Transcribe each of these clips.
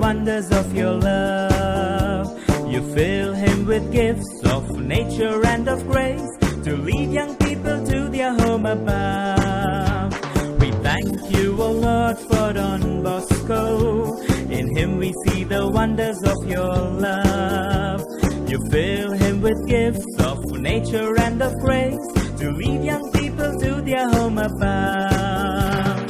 wonders of your love. You fill him with gifts of nature and of grace to lead young people to their home above. We thank you, O Lord, for Don Bosco. In him we see the wonders of your love. You fill him with gifts of nature and of grace to lead young people to their home above.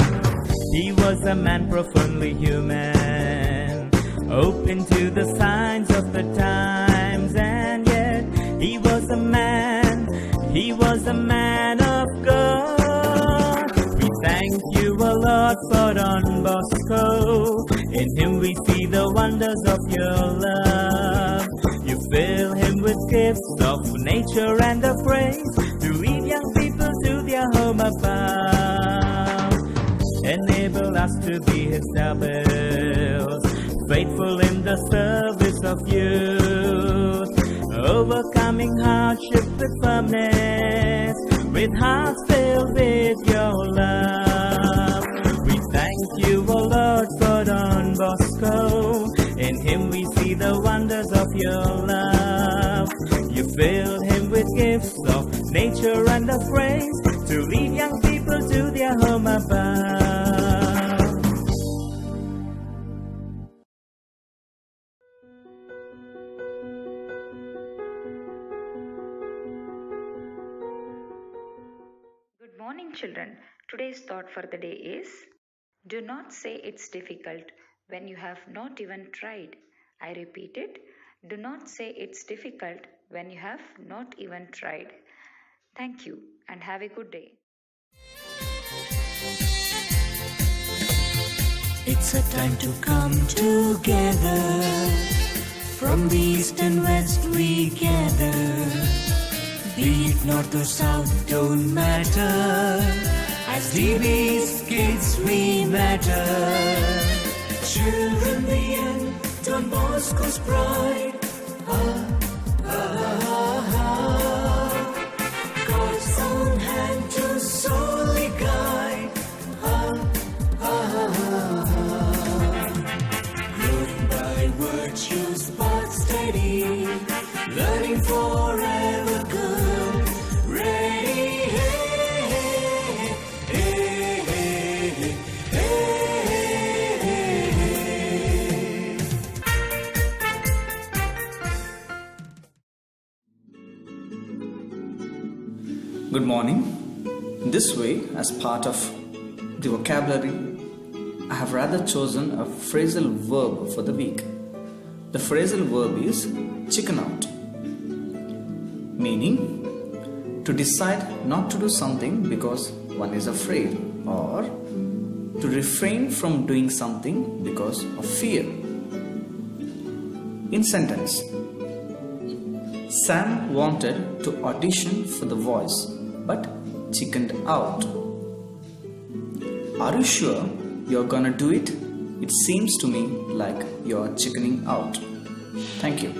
He was a man profoundly human, open to the signs of the times, and yet he was a man of God. We thank you, O Lord, for Don Bosco. In him we see the wonders of your love. You fill him with gifts of nature and of grace to lead young people to their home above. Enable us to be his disciples, faithful in the service of youth, overcoming hardship with firmness, with hearts filled with your love. We thank you, O Lord, for Don Bosco. In him we see the wonders of your love. You fill him with gifts of nature and of grace to lead young people to their home above. Good morning, children. Today's thought for the day is: do not say it's difficult when you have not even tried. I repeat it. Do not say it's difficult when you have not even tried. Thank you and have a good day. It's a time to come together. From the east and west we gather. Be it north or south, don't matter. As DB's kids we matter. Children the end, Don Bosco's pride. God's own hand to solely guide. Growing by virtues but steady, learning forever good. Ready, hey, hey, hey, hey, hey. Good morning. This way, as part of the vocabulary, I have rather chosen a phrasal verb for the week. The phrasal verb is chicken out, meaning to decide not to do something because one is afraid, or to refrain from doing something because of fear. In sentence, Sam wanted to audition for The Voice but chickened out. Are you sure you're gonna do it? It seems to me like you're chickening out. Thank you.